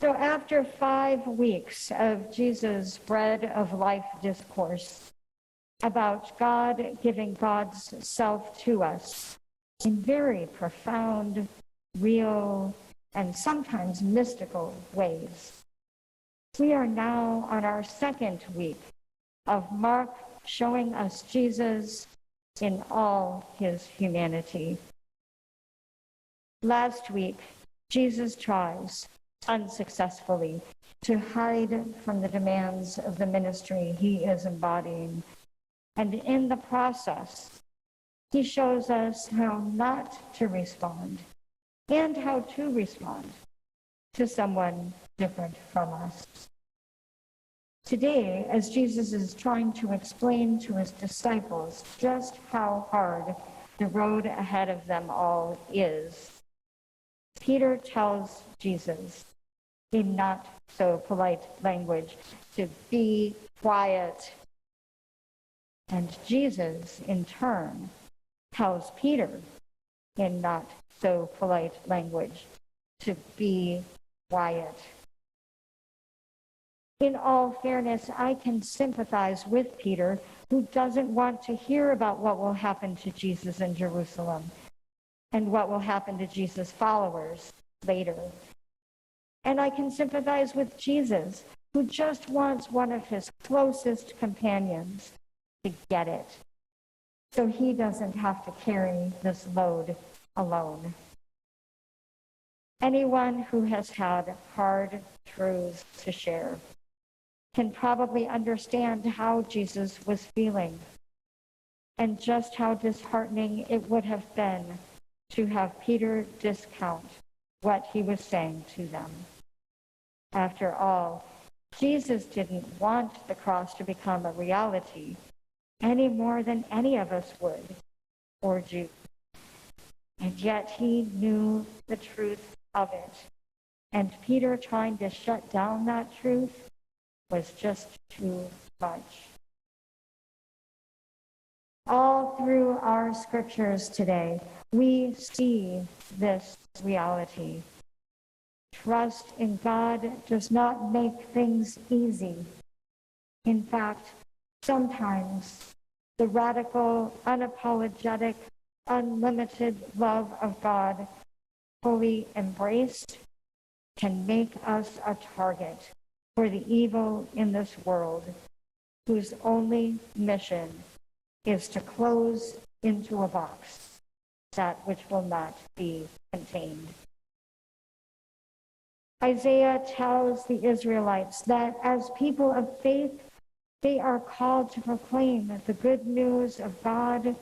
So after 5 weeks of Jesus' bread of life discourse about God giving God's self to us in very profound, real, and sometimes mystical ways, we are now on our second week of Mark showing us Jesus in all his humanity. Last week, Jesus tries, unsuccessfully, to hide from the demands of the ministry he is embodying. And in the process, he shows us how not to respond and how to respond to someone different from us. Today, as Jesus is trying to explain to his disciples just how hard the road ahead of them all is, Peter tells Jesus, in not so polite language, to be quiet. And Jesus, in turn, tells Peter, in not so polite language, to be quiet. In all fairness, I can sympathize with Peter, who doesn't want to hear about what will happen to Jesus in Jerusalem and what will happen to Jesus' followers later. And I can sympathize with Jesus, who just wants one of his closest companions to get it, so he doesn't have to carry this load alone. Anyone who has had hard truths to share can probably understand how Jesus was feeling and just how disheartening it would have been to have Peter discount what he was saying to them. After all, Jesus didn't want the cross to become a reality any more than any of us would or do. And yet he knew the truth of it. And Peter trying to shut down that truth was just too much. All through our scriptures today, we see this reality. Trust in God does not make things easy. In fact, sometimes the radical, unapologetic, unlimited love of God, fully embraced, can make us a target for the evil in this world, whose only mission is to close into a box that which will not be contained. Isaiah tells the Israelites that as people of faith, they are called to proclaim the good news of God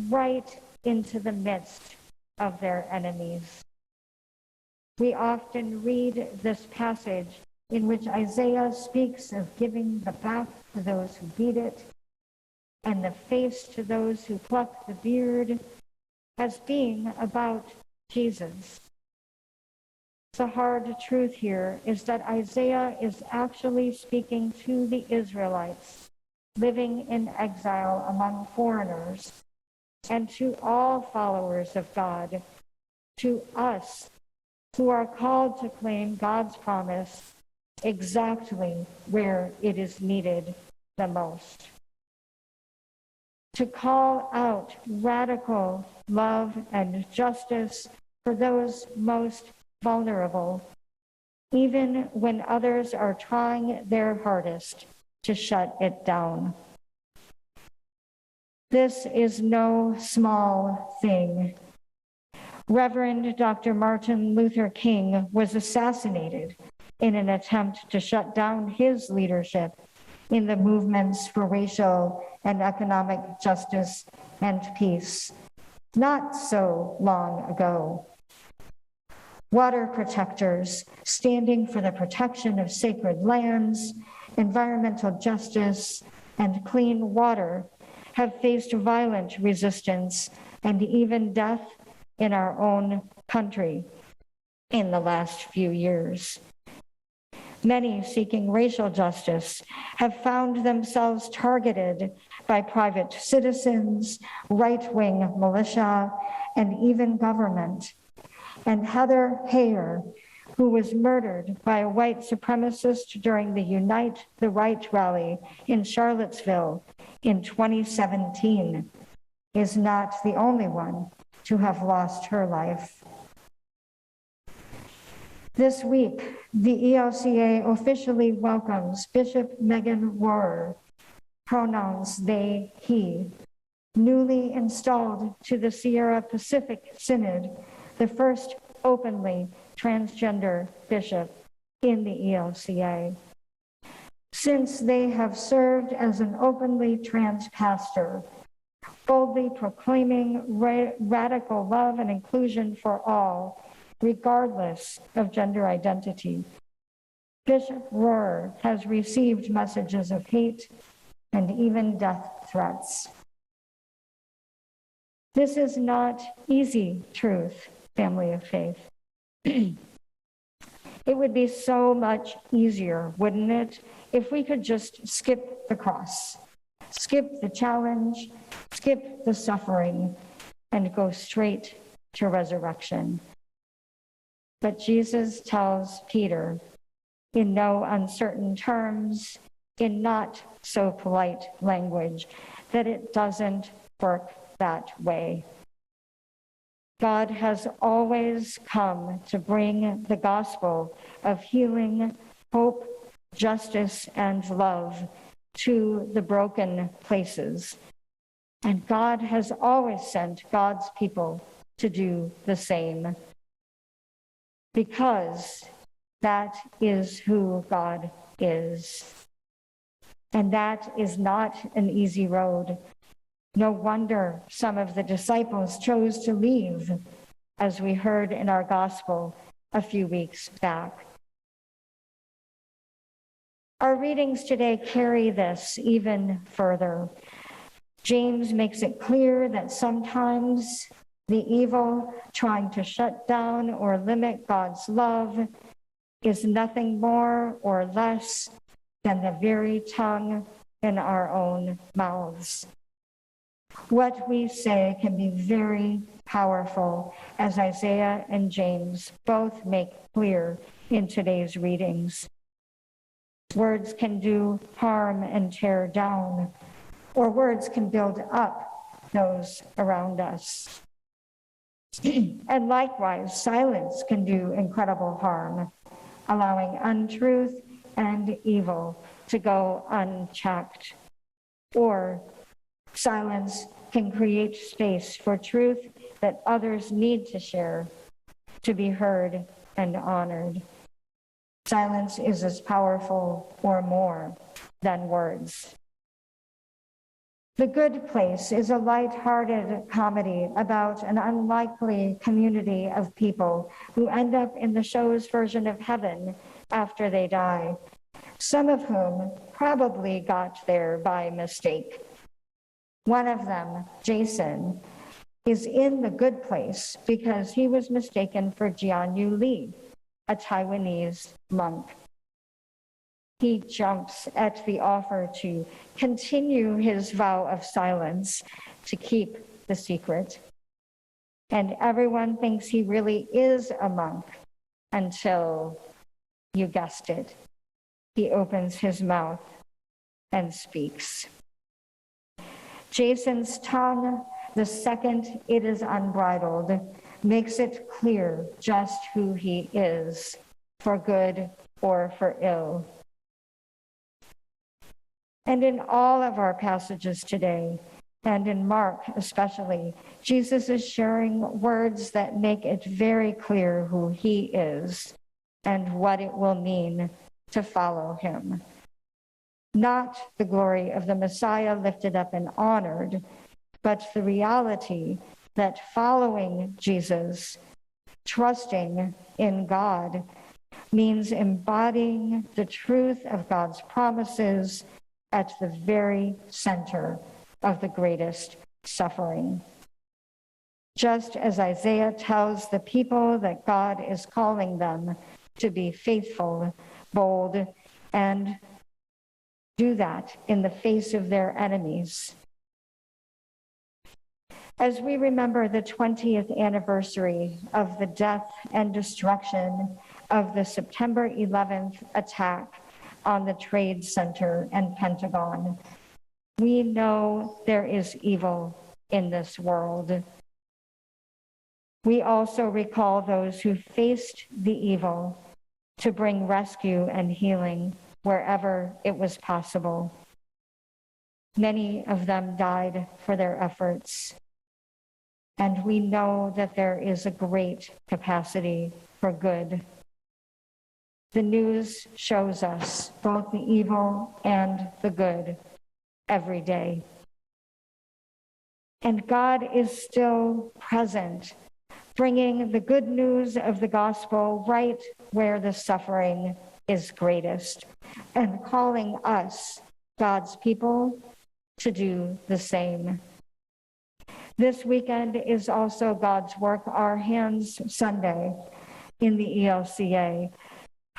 right into the midst of their enemies. We often read this passage in which Isaiah speaks of giving the back to those who beat it and the face to those who pluck the beard as being about Jesus. The hard truth here is that Isaiah is actually speaking to the Israelites living in exile among foreigners and to all followers of God, to us who are called to claim God's promise exactly where it is needed the most. To call out radical love and justice for those most vulnerable, even when others are trying their hardest to shut it down. This is no small thing. Reverend Dr. Martin Luther King was assassinated in an attempt to shut down his leadership in the movements for racial and economic justice and peace, not so long ago. Water protectors standing for the protection of sacred lands, environmental justice, and clean water have faced violent resistance and even death in our own country in the last few years. Many seeking racial justice have found themselves targeted by private citizens, right-wing militia, and even government. And Heather Heyer, who was murdered by a white supremacist during the Unite the Right rally in Charlottesville in 2017, is not the only one to have lost her life. This week, the ELCA officially welcomes Bishop Megan Rohrer, pronouns they, he, newly installed to the Sierra Pacific Synod, the first openly transgender bishop in the ELCA. Since they have served as an openly trans pastor, boldly proclaiming radical love and inclusion for all, regardless of gender identity, Bishop Rohrer has received messages of hate and even death threats. This is not easy truth, family of faith. It would be so much easier, wouldn't it, if we could just skip the cross, skip the challenge, skip the suffering, and go straight to resurrection. But Jesus tells Peter, in no uncertain terms, in not so polite language, that it doesn't work that way. God has always come to bring the gospel of healing, hope, justice, and love to the broken places. And God has always sent God's people to do the same, because that is who God is. And that is not an easy road. No wonder some of the disciples chose to leave, as we heard in our gospel a few weeks back. Our readings today carry this even further. James makes it clear that sometimes the evil trying to shut down or limit God's love is nothing more or less than the very tongue in our own mouths. What we say can be very powerful, as Isaiah and James both make clear in today's readings. Words can do harm and tear down, or words can build up those around us. And likewise, silence can do incredible harm, allowing untruth and evil to go unchecked. Or silence can create space for truth that others need to share, to be heard and honored. Silence is as powerful or more than words. The Good Place is a light-hearted comedy about an unlikely community of people who end up in the show's version of heaven after they die, some of whom probably got there by mistake. One of them, Jason, is in the good place because he was mistaken for Jianyu Li, a Taiwanese monk. He jumps at the offer to continue his vow of silence, to keep the secret. And everyone thinks he really is a monk until, you guessed it, he opens his mouth and speaks. Jason's tongue, the second it is unbridled, makes it clear just who he is, for good or for ill. And in all of our passages today, and in Mark especially, Jesus is sharing words that make it very clear who he is and what it will mean to follow him. Not the glory of the Messiah lifted up and honored, but the reality that following Jesus, trusting in God, means embodying the truth of God's promises at the very center of the greatest suffering. Just as Isaiah tells the people that God is calling them to be faithful, bold, and do that in the face of their enemies. As we remember the 20th anniversary of the death and destruction of the September 11th attack on the Trade Center and Pentagon. We know there is evil in this world. We also recall those who faced the evil to bring rescue and healing wherever it was possible. Many of them died for their efforts, and we know that there is a great capacity for good. The news shows us both the evil and the good every day. And God is still present, bringing the good news of the gospel right where the suffering is greatest, and calling us, God's people, to do the same. This weekend is also God's Work Our Hands Sunday in the ELCA,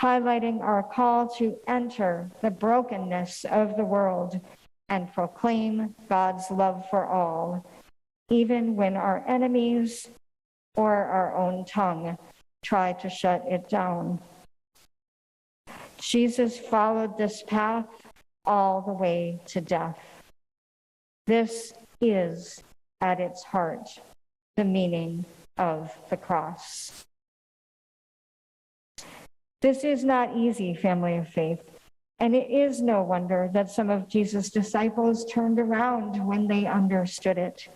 highlighting our call to enter the brokenness of the world and proclaim God's love for all, even when our enemies or our own tongue try to shut it down. Jesus followed this path all the way to death. This is, at its heart, the meaning of the cross. This is not easy, family of faith, and it is no wonder that some of Jesus' disciples turned around when they understood it.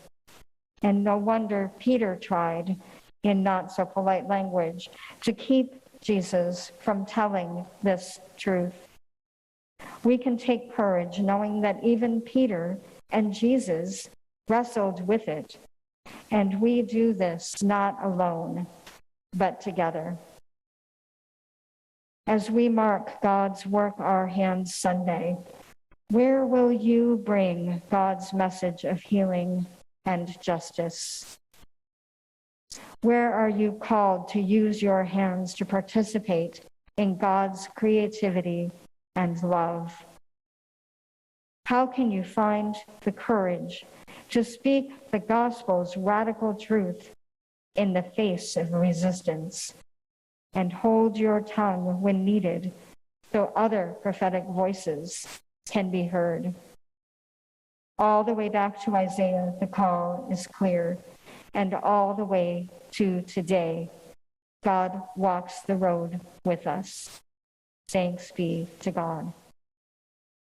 And no wonder Peter tried, in not so polite language, to keep Jesus from telling this truth. We can take courage knowing that even Peter and Jesus wrestled with it, and we do this not alone, but together. As we mark God's Work Our Hands Sunday, where will you bring God's message of healing and justice? Where are you called to use your hands to participate in God's creativity and love? How can you find the courage to speak the gospel's radical truth in the face of resistance, and hold your tongue when needed so other prophetic voices can be heard? All the way back to Isaiah, the call is clear, and all the way to today, God walks the road with us. Thanks be to God.